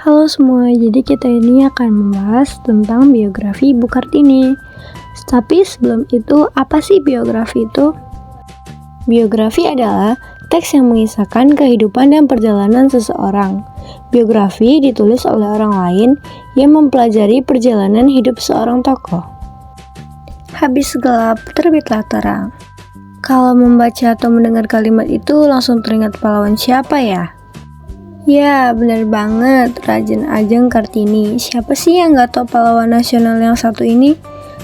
Halo semua, jadi kita ini akan membahas tentang biografi Ibu Kartini. Tapi sebelum itu, apa sih biografi itu? Biografi adalah teks yang mengisahkan kehidupan dan perjalanan seseorang. Biografi ditulis oleh orang lain yang mempelajari perjalanan hidup seorang tokoh. Habis gelap, terbitlah terang. Kalau membaca atau mendengar kalimat itu langsung teringat pahlawan siapa ya? Ya, benar banget, Raden Ajeng Kartini. Siapa sih yang gak tahu pahlawan nasional yang satu ini?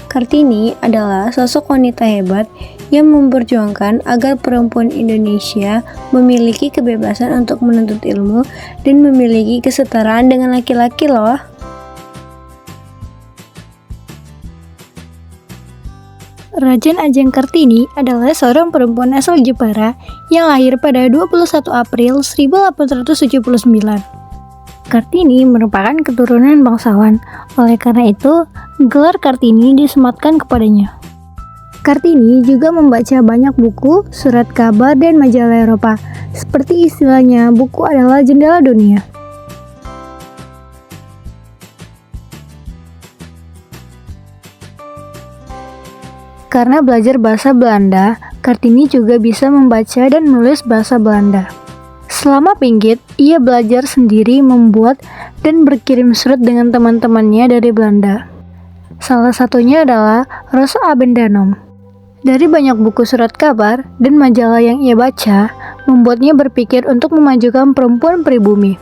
Kartini adalah sosok wanita hebat yang memperjuangkan agar perempuan Indonesia memiliki kebebasan untuk menuntut ilmu dan memiliki kesetaraan dengan laki-laki loh. Raden Ajeng Kartini adalah seorang perempuan asal Jepara yang lahir pada 21 April 1879. Kartini merupakan keturunan bangsawan, oleh karena itu, gelar Kartini disematkan kepadanya. Kartini juga membaca banyak buku, surat kabar, dan majalah Eropa. Seperti istilahnya, buku adalah jendela dunia. Karena belajar bahasa Belanda, Kartini juga bisa membaca dan menulis bahasa Belanda. Selama pinggit, ia belajar sendiri membuat dan berkirim surat dengan teman-temannya dari Belanda. Salah satunya adalah Rosa Abendanom. Dari banyak buku surat kabar dan majalah yang ia baca, membuatnya berpikir untuk memajukan perempuan pribumi.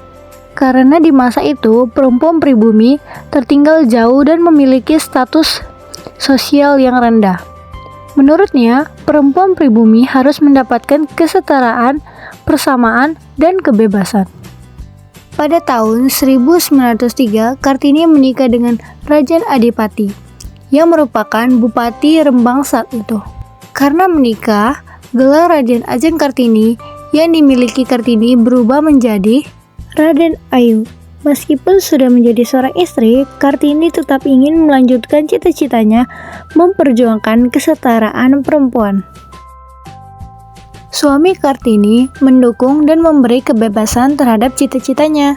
Karena di masa itu, perempuan pribumi tertinggal jauh dan memiliki status sosial yang rendah. Menurutnya, perempuan pribumi harus mendapatkan kesetaraan, persamaan, dan kebebasan. Pada tahun 1903, Kartini menikah dengan Raden Adipati, yang merupakan Bupati Rembang saat itu. Karena menikah, gelar Raden Ajeng Kartini yang dimiliki Kartini berubah menjadi Raden Ayu. Meskipun sudah menjadi seorang istri, Kartini tetap ingin melanjutkan cita-citanya memperjuangkan kesetaraan perempuan. Suami Kartini mendukung dan memberi kebebasan terhadap cita-citanya.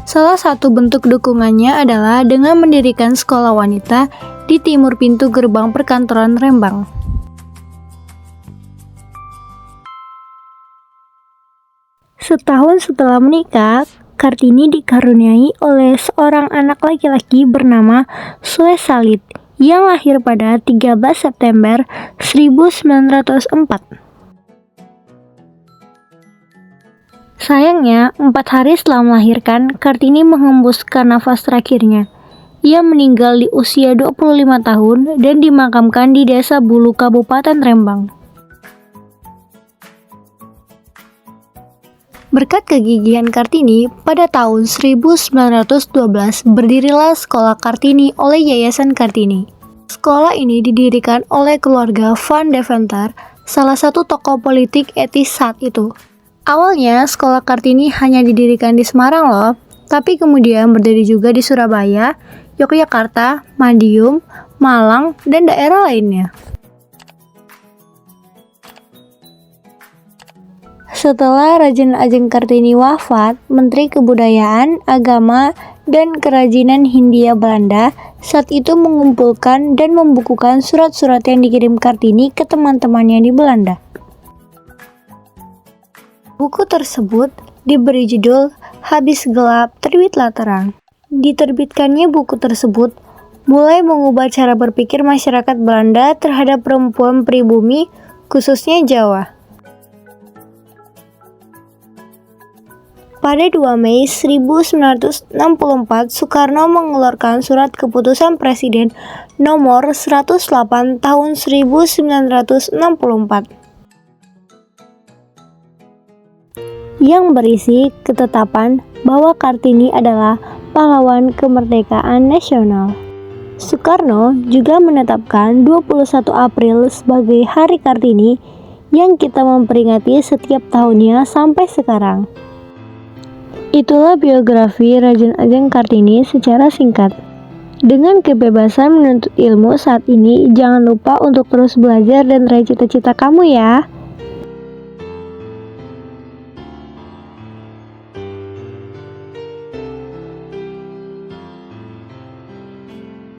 Salah satu bentuk dukungannya adalah dengan mendirikan sekolah wanita di timur pintu gerbang perkantoran Rembang. Setahun setelah menikah, Kartini dikaruniai oleh seorang anak laki-laki bernama Sue Salid yang lahir pada 13 September 1904. Sayangnya, 4 hari setelah melahirkan, Kartini menghembuskan nafas terakhirnya. Ia meninggal di usia 25 tahun dan dimakamkan di Desa Bulu, Kabupaten Rembang. Berkat kegigihan Kartini, pada tahun 1912 berdirilah Sekolah Kartini oleh Yayasan Kartini. Sekolah ini didirikan oleh keluarga Van Deventer, salah satu tokoh politik etis saat itu. Awalnya, Sekolah Kartini hanya didirikan di Semarang loh, tapi kemudian berdiri juga di Surabaya, Yogyakarta, Madiun, Malang, dan daerah lainnya. Setelah Raden Ajeng Kartini wafat, Menteri Kebudayaan, Agama, dan Kerajinan Hindia Belanda saat itu mengumpulkan dan membukukan surat-surat yang dikirim Kartini ke teman-temannya di Belanda. Buku tersebut diberi judul Habis Gelap, Terbitlah Terang. Diterbitkannya buku tersebut mulai mengubah cara berpikir masyarakat Belanda terhadap perempuan pribumi, khususnya Jawa. Pada 2 Mei 1964, Soekarno mengeluarkan surat keputusan Presiden nomor 108 tahun 1964 yang berisi ketetapan bahwa Kartini adalah pahlawan kemerdekaan nasional. Soekarno juga menetapkan 21 April sebagai Hari Kartini yang kita memperingati setiap tahunnya sampai sekarang. Itulah biografi Raden Ajeng Kartini secara singkat. Dengan kebebasan menuntut ilmu saat ini, jangan lupa untuk terus belajar dan raih cita-cita kamu ya.